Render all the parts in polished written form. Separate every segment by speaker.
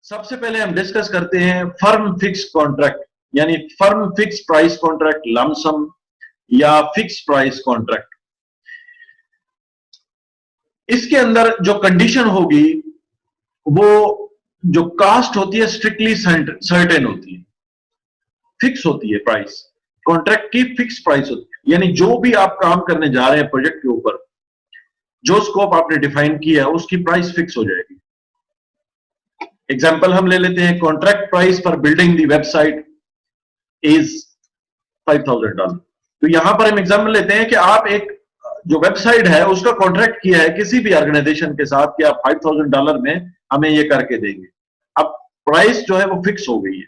Speaker 1: सबसे पहले हम डिस्कस करते हैं फर्म फिक्स कॉन्ट्रैक्ट, यानी firm fix price contract, lump sum या फिक्स प्राइस कॉन्ट्रैक्ट। इसके अंदर जो कंडीशन होगी वो जो कास्ट होती है स्ट्रिक्टली सर्टेन होती है, फिक्स होती है प्राइस। कॉन्ट्रैक्ट की फिक्स प्राइस होती है, यानी जो भी आप काम करने जा रहे हैं प्रोजेक्ट के ऊपर, जो स्कोप आपने डिफाइन किया है उसकी प्राइस फिक्स हो जाएगी। एग्जाम्पल हम ले लेते हैं, contract price for building the website is $5,000। तो यहां पर हम एग्जाम्पल लेते हैं कि आप एक जो वेबसाइट है उसका कॉन्ट्रैक्ट किया है किसी भी ऑर्गेनाइजेशन के साथ कि आप $5,000 में हमें ये करके देंगे। अब प्राइस जो है वो फिक्स हो गई है,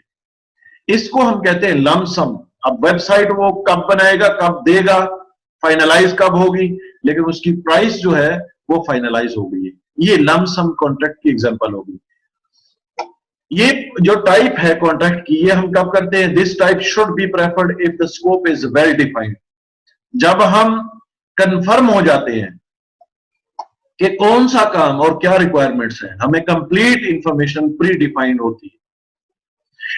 Speaker 1: इसको हम कहते हैं लमसम। अब वेबसाइट वो कब बनाएगा, कब देगा, फाइनलाइज कब होगी, लेकिन उसकी प्राइस जो है वो फाइनलाइज हो गई है। ये लमसम कॉन्ट्रैक्ट की एग्जांपल होगी। ये जो टाइप है कॉन्ट्रैक्ट की, ये हम कब करते हैं? This type should be preferred if the scope is well defined. जब हम कंफर्म हो जाते हैं कि कौन सा काम और क्या रिक्वायरमेंट्स है, हमें कंप्लीट इंफॉर्मेशन प्री डिफाइंड होती है।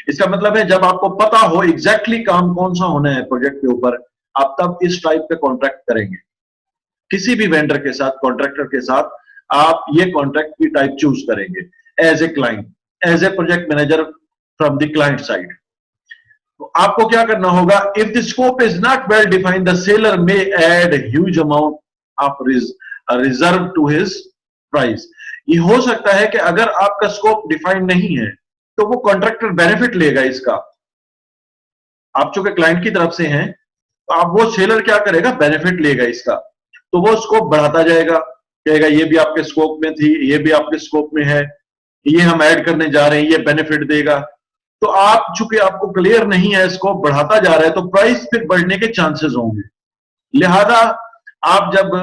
Speaker 1: इसका मतलब है जब आपको पता हो एग्जैक्टली काम कौन सा होना है प्रोजेक्ट के ऊपर, आप तब इस टाइप का कॉन्ट्रैक्ट करेंगे। किसी भी वेंडर के साथ, कॉन्ट्रैक्टर के साथ आप ये कॉन्ट्रैक्ट की टाइप चूज करेंगे as a client, as a project manager from the client side. तो आपको क्या करना होगा? If the scope is not well defined the seller may add huge amount of reserve to his price. ये हो सकता है कि अगर आपका स्कोप डिफाइंड नहीं है तो वो कॉन्ट्रैक्टर बेनिफिट लेगा इसका। आप चूंकि क्लाइंट की तरफ से हैं तो आप, वो सेलर क्या करेगा? बेनिफिट लेगा इसका। तो वो स्कोप बढ़ाता जाएगा, कहेगा ये भी आपके स्कोप में थी, ये भी आपके स्कोप में है, ये हम ऐड करने जा रहे हैं, ये बेनिफिट देगा। तो आप चूंकि आपको क्लियर नहीं है, स्कोप बढ़ाता जा रहा है, तो प्राइस फिर बढ़ने के चांसेस होंगे। लिहाजा आप जब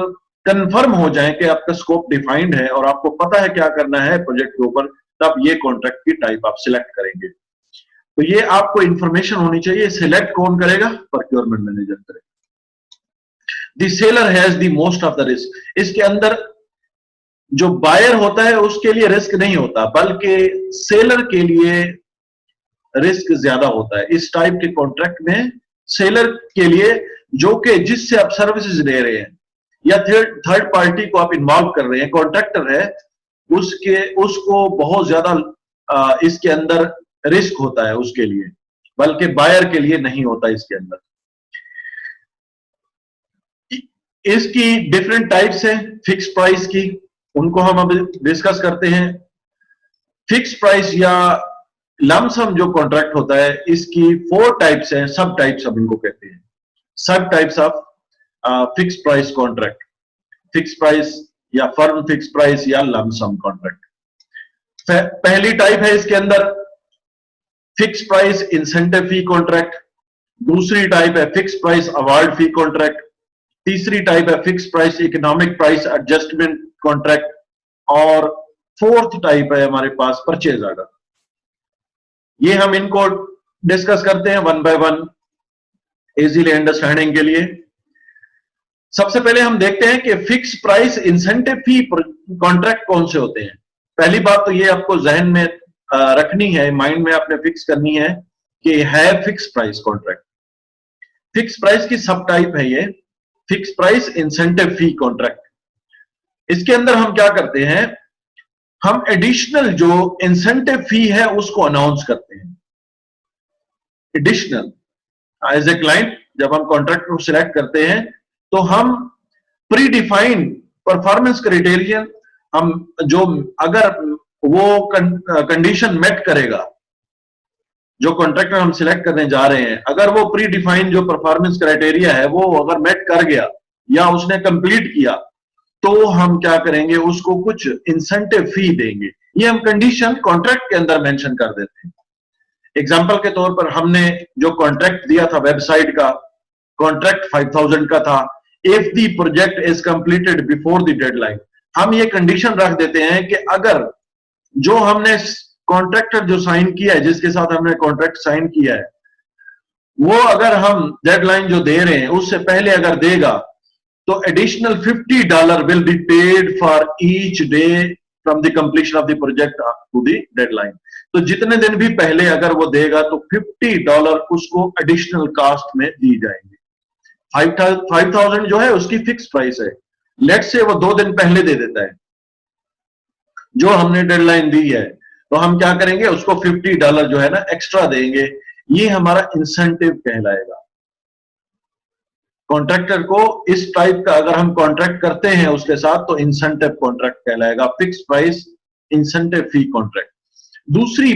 Speaker 1: कंफर्म हो जाएं कि आपका स्कोप डिफाइंड है और आपको पता है क्या करना है प्रोजेक्ट के ऊपर, तब ये कॉन्ट्रैक्ट की टाइप आप सिलेक्ट करेंगे। तो ये आपको इंफॉर्मेशन होनी चाहिए। सिलेक्ट कौन करेगा? प्रोक्योरमेंट मैनेजर करेगा। The seller has the most of the risk. इसके अंदर जो बायर होता है उसके लिए रिस्क नहीं होता, बल्कि सेलर के लिए रिस्क ज्यादा होता है। इस टाइप के कॉन्ट्रैक्ट में सेलर के लिए, जो कि जिससे आप सर्विसेज ले रहे हैं या थर्ड पार्टी को आप इन्वॉल्व कर रहे हैं, कॉन्ट्रैक्टर है, उसको बहुत ज्यादा इसके अंदर रिस्क होता है उसके लिए, बल्कि बायर के लिए नहीं होता। इसके अंदर इसकी डिफरेंट टाइप्स है फिक्स प्राइस की, उनको हम अब डिस्कस करते हैं। फिक्स प्राइस या लमसम जो कॉन्ट्रैक्ट होता है, इसकी 4 टाइप्स हैं, सब टाइप्स हम इनको कहते हैं, सब types of fix price contract. Fix price या फर्म फिक्स प्राइस या लमसम कॉन्ट्रैक्ट। पहली टाइप है इसके अंदर फिक्स प्राइस इंसेंटिव फी कॉन्ट्रैक्ट, दूसरी टाइप है फिक्स प्राइस अवार्ड फी कॉन्ट्रैक्ट, तीसरी टाइप है fix price economic price adjustment contract, और फोर्थ टाइप है हमारे पास परचेज ऑर्डर। ये हम इनको डिस्कस करते हैं one by one easily understanding के लिए। सबसे पहले हम देखते हैं कि फिक्स प्राइस इंसेंटिव फी कॉन्ट्रैक्ट कौन से होते हैं। पहली बात तो ये आपको जहन में रखनी है, माइंड में आपने फिक्स करनी है कि है fix price contract. Fix price की सब टाइप है ये फिक्स प्राइस इंसेंटिव फी कॉन्ट्रैक्ट। इसके अंदर हम क्या करते हैं? हम एडिशनल जो इंसेंटिव फी है उसको अनाउंस करते हैं। एडिशनल एज ए क्लाइंट जब हम कॉन्ट्रैक्ट को सिलेक्ट करते हैं तो हम प्री डिफाइंड परफॉर्मेंस क्राइटेरियन, हम जो अगर वो कंडीशन मेट करेगा, जो कॉन्ट्रैक्टर हम सिलेक्ट करने जा रहे हैं, अगर वो प्री डिफाइंड जो परफॉर्मेंस क्राइटेरिया है वो अगर मेट कर गया या उसने कंप्लीट किया, तो हम क्या करेंगे? उसको कुछ इंसेंटिव फी देंगे। ये हम कंडीशन कॉन्ट्रैक्ट के अंदर मेंशन कर देते हैं। एग्जांपल के तौर पर हमने जो कॉन्ट्रैक्ट दिया था वेबसाइट का, कॉन्ट्रैक्ट 5,000 का था। If the project is completed before the deadline, हम ये कंडीशन रख देते हैं कि अगर जो हमने कॉन्ट्रैक्टर जो साइन किया है, जिसके साथ हमने कॉन्ट्रैक्ट साइन किया है, वो अगर हम डेडलाइन जो दे रहे हैं उससे पहले अगर देगा, तो additional $50 will be paid for each day from the completion of the project to the deadline. तो जितने दिन भी पहले अगर वो देगा तो $50 उसको एडिशनल कास्ट में दी जाएंगे। 5,000 जो है उसकी फिक्स प्राइस है। लेट से वो 2 दिन पहले दे देता है, जो हमने डेडलाइन दी है, तो हम क्या करेंगे, उसको $50 जो है ना एक्स्ट्रा देंगे। ये हमारा इंसेंटिव कहलाएगा। कॉन्ट्रैक्टर को इस टाइप का अगर हम कॉन्ट्रैक्ट करते हैं उसके साथ, तो इंसेंटिव कॉन्ट्रैक्ट कहलाएगा, फिक्स प्राइस इंसेंटिव फी कॉन्ट्रैक्ट। दूसरी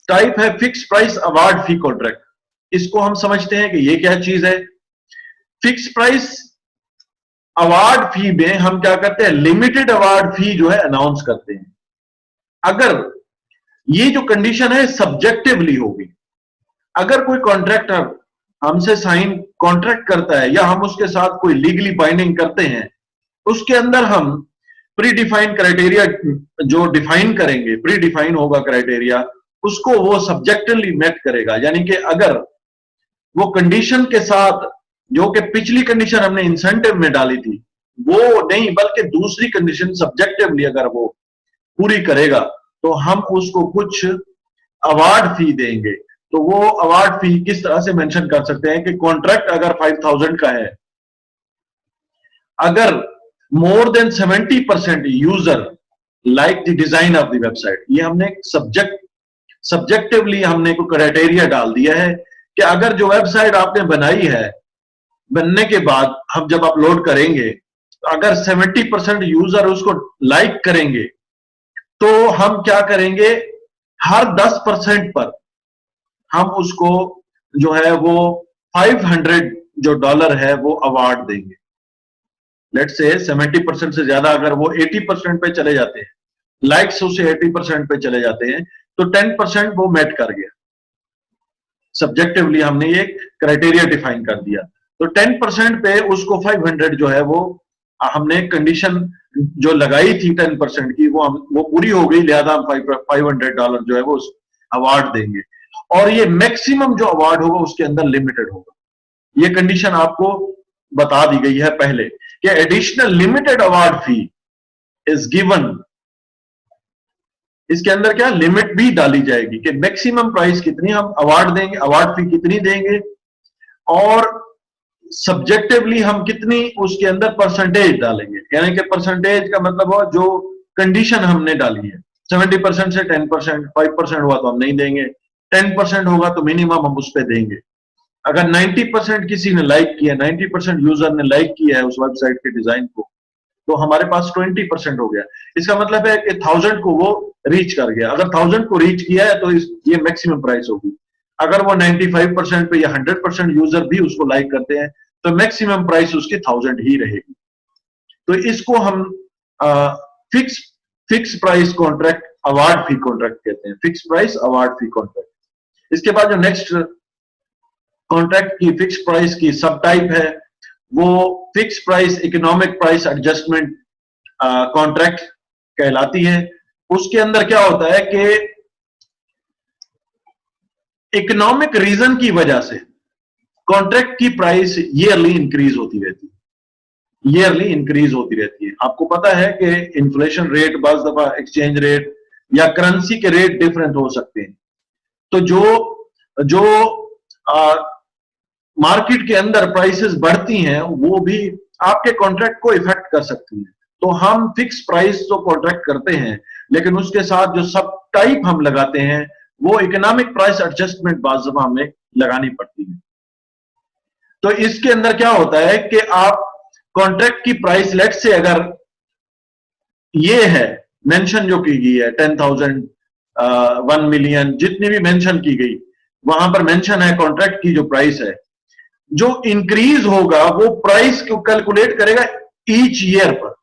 Speaker 1: टाइप है फिक्स प्राइस अवार्ड फी कॉन्ट्रैक्ट। इसको हम समझते हैं कि ये क्या चीज है। फिक्स प्राइस अवार्ड फी में हम क्या करते हैं, लिमिटेड अवार्ड फी जो है अनाउंस करते हैं। अगर ये जो कंडीशन है सब्जेक्टिवली होगी, अगर कोई कॉन्ट्रैक्टर हमसे साइन कॉन्ट्रैक्ट करता है या हम उसके साथ कोई लीगली बाइंडिंग करते हैं, उसके अंदर हम प्री डिफाइंड क्राइटेरिया जो डिफाइन करेंगे, प्री डिफाइन होगा क्राइटेरिया, उसको वो सब्जेक्टिवली मेट करेगा। यानी कि अगर वो कंडीशन के साथ, जो कि पिछली कंडीशन हमने इंसेंटिव में डाली थी, वो नहीं बल्कि दूसरी कंडीशन सब्जेक्टिवली अगर वो पूरी करेगा, तो हम उसको कुछ अवार्ड फी देंगे। तो वो अवार्ड फी किस तरह से मेंशन कर सकते हैं कि कॉन्ट्रैक्ट अगर 5,000 का है, अगर more than 70% user like the design of the website, ये हमने सब्जेक्टिवली हमने को क्राइटेरिया डाल दिया है कि अगर जो वेबसाइट आपने बनाई है, बनने के बाद हम जब अपलोड करेंगे, तो अगर 70% यूजर उसको लाइक करेंगे, तो हम क्या करेंगे, हर 10% पर हम उसको जो है वो 500 जो डॉलर है वो अवार्ड देंगे। लेट से 70% से ज्यादा अगर वो 80% पे चले जाते हैं, लाइक्स उसे 80% पे चले जाते हैं, तो 10% वो मेट कर गया। सब्जेक्टिवली हमने ये क्राइटेरिया डिफाइन कर दिया। तो 10% पे उसको 500 जो है वो हमने कंडीशन जो लगाई थी 10% की, वो पूरी हो गई, लिहाजा हम $500 जो है वो अवार्ड देंगे। और ये मैक्सिमम जो अवार्ड होगा उसके अंदर लिमिटेड होगा। ये कंडीशन आपको बता दी गई है पहले कि additional limited award fee is given. इसके अंदर क्या लिमिट भी डाली जाएगी कि मैक्सिमम प्राइस कितनी हम अवार्ड देंगे, अवार्ड फी कितनी देंगे, और सब्जेक्टिवली हम कितनी उसके अंदर परसेंटेज डालेंगे। यानी कि परसेंटेज का मतलब हो जो कंडीशन हमने डाली है, 70% से 10%, 5% हुआ तो हम नहीं देंगे, 10% होगा तो मिनिमम हम उस पर देंगे। अगर 90% किसी ने लाइक किया, 90% यूजर ने लाइक किया है उस वेबसाइट के डिजाइन को, तो हमारे पास 20% हो गया। इसका मतलब है कि 1000 को वो रीच कर गया। अगर 1000 को रीच किया है तो ये मैक्सिमम प्राइस होगी। अगर वो 95% पे या 100% यूजर भी उसको लाइक करते हैं, तो मैक्सिमम प्राइस उसकी 1000 ही रहेगी। तो इसको हम फिक्स प्राइस कॉन्ट्रैक्ट अवार्ड फी कॉन्ट्रैक्ट कहते हैं, फिक्स प्राइस अवार्ड फी कॉन्ट्रैक्ट। इसके बाद जो नेक्स्ट कॉन्ट्रैक्ट की फिक्स प्राइस की सब टाइप है, वो fix price economic price adjustment contract कहलाती है। उसके अंदर क्या होता है कि इकोनॉमिक रीजन की वजह से कॉन्ट्रैक्ट की प्राइस ईयरली इंक्रीज होती रहती है, ईयरली इंक्रीज होती रहती है। आपको पता है कि इन्फ्लेशन रेट, बाज़ दफा एक्सचेंज रेट या करेंसी के रेट डिफरेंट हो सकते हैं। तो जो मार्केट के अंदर प्राइसेस बढ़ती हैं, वो भी आपके कॉन्ट्रैक्ट को इफेक्ट कर सकती हैं। तो हम फिक्स प्राइस तो कॉन्ट्रैक्ट करते हैं, लेकिन उसके साथ जो सब टाइप हम लगाते हैं वो इकोनॉमिक प्राइस एडजस्टमेंट बाज़ दफा हमें लगानी पड़ती है। तो इसके अंदर क्या होता है कि आप कॉन्ट्रैक्ट की प्राइस लेट से अगर ये है मेंशन जो की गई है 10,000, 1 मिलियन, जितनी भी मेंशन की गई, वहां पर मेंशन है कॉन्ट्रैक्ट की जो प्राइस है, जो इंक्रीज होगा वो प्राइस को कैलकुलेट करेगा ईच ईयर पर।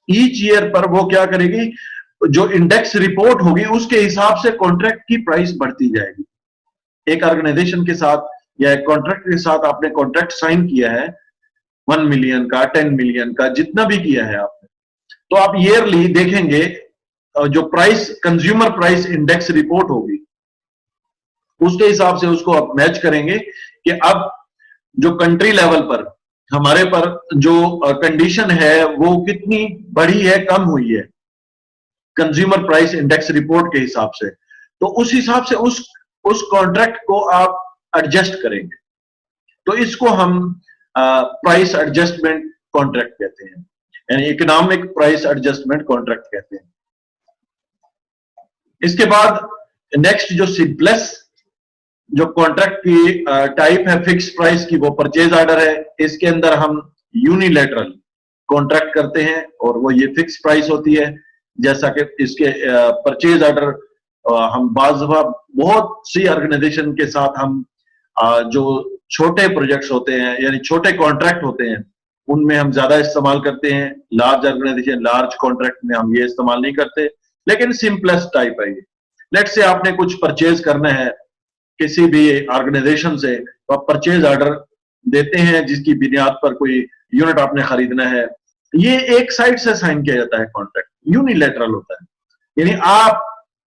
Speaker 1: ईच ईयर पर वो क्या करेगी, जो इंडेक्स रिपोर्ट होगी उसके हिसाब से कॉन्ट्रैक्ट की प्राइस बढ़ती जाएगी। एक ऑर्गेनाइजेशन के साथ या एक कॉन्ट्रैक्ट के साथ आपने कॉन्ट्रैक्ट साइन किया है 1 मिलियन का, 10 मिलियन का, जितना भी किया है आपने, तो आप ईयरली देखेंगे जो price consumer price index report होगी उसके हिसाब से उसको आप मैच करेंगे कि अब जो कंट्री लेवल पर हमारे पर जो कंडीशन है वो कितनी बढ़ी है, कम हुई है। कंज्यूमर प्राइस इंडेक्स रिपोर्ट के हिसाब से, तो उस हिसाब से उस कॉन्ट्रैक्ट को आप एडजस्ट करेंगे, तो इसको हम प्राइस एडजस्टमेंट कॉन्ट्रैक्ट कहते हैं, यानी इकोनॉमिक प्राइस एडजस्टमेंट कॉन्ट्रैक्ट कहते हैं। इसके बाद नेक्स्ट जो सिंपलेस्ट जो कॉन्ट्रैक्ट की टाइप है फिक्स प्राइस की, वो परचेज ऑर्डर है। इसके अंदर हम यूनिलैटरल कॉन्ट्रैक्ट करते हैं और वो ये फिक्स प्राइस होती है, जैसा कि इसके परचेज ऑर्डर हम बहुत सी ऑर्गेनाइजेशन के साथ हम जो छोटे प्रोजेक्ट्स होते हैं यानी छोटे कॉन्ट्रैक्ट होते हैं उनमें हम ज्यादा इस्तेमाल करते हैं। लार्ज ऑर्गेनाइजेशन लार्ज कॉन्ट्रैक्ट में हम ये इस्तेमाल नहीं करते, लेकिन सिंपलेस्ट टाइप है ये। लेट से आपने कुछ परचेज करना है किसी भी ऑर्गेनाइजेशन से, तो आप परचेज ऑर्डर देते हैं जिसकी बुनियाद पर कोई यूनिट आपने खरीदना है। ये एक साइड से साइन किया जाता है कॉन्ट्रैक्ट, यूनिलैटरल होता है, यानी आप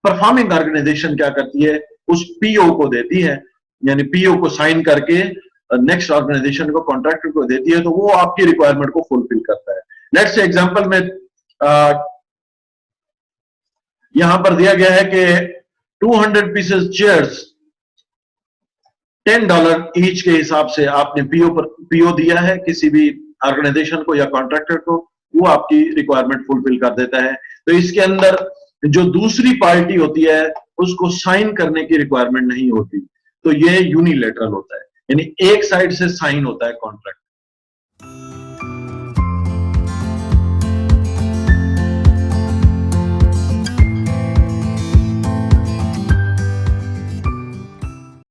Speaker 1: परफॉर्मिंग ऑर्गेनाइजेशन क्या करती है उस पीओ को देती है, यानी पीओ को साइन करके नेक्स्ट ऑर्गेनाइजेशन को कॉन्ट्रैक्टर को देती है, तो वो आपकी रिक्वायरमेंट को फुलफिल करता है। लेट्स से एग्जांपल में यहां पर दिया गया है कि 200 पीसेस चेयर्स $10 ईच के हिसाब से आपने पीओ दिया है किसी भी ऑर्गेनाइजेशन को या कॉन्ट्रैक्टर को, वो आपकी रिक्वायरमेंट फुलफिल कर देता है। तो इसके अंदर जो दूसरी पार्टी होती है उसको साइन करने की रिक्वायरमेंट नहीं होती, तो ये यूनिलैटरल होता है, यानी एक साइड से साइन होता है कॉन्ट्रैक्ट।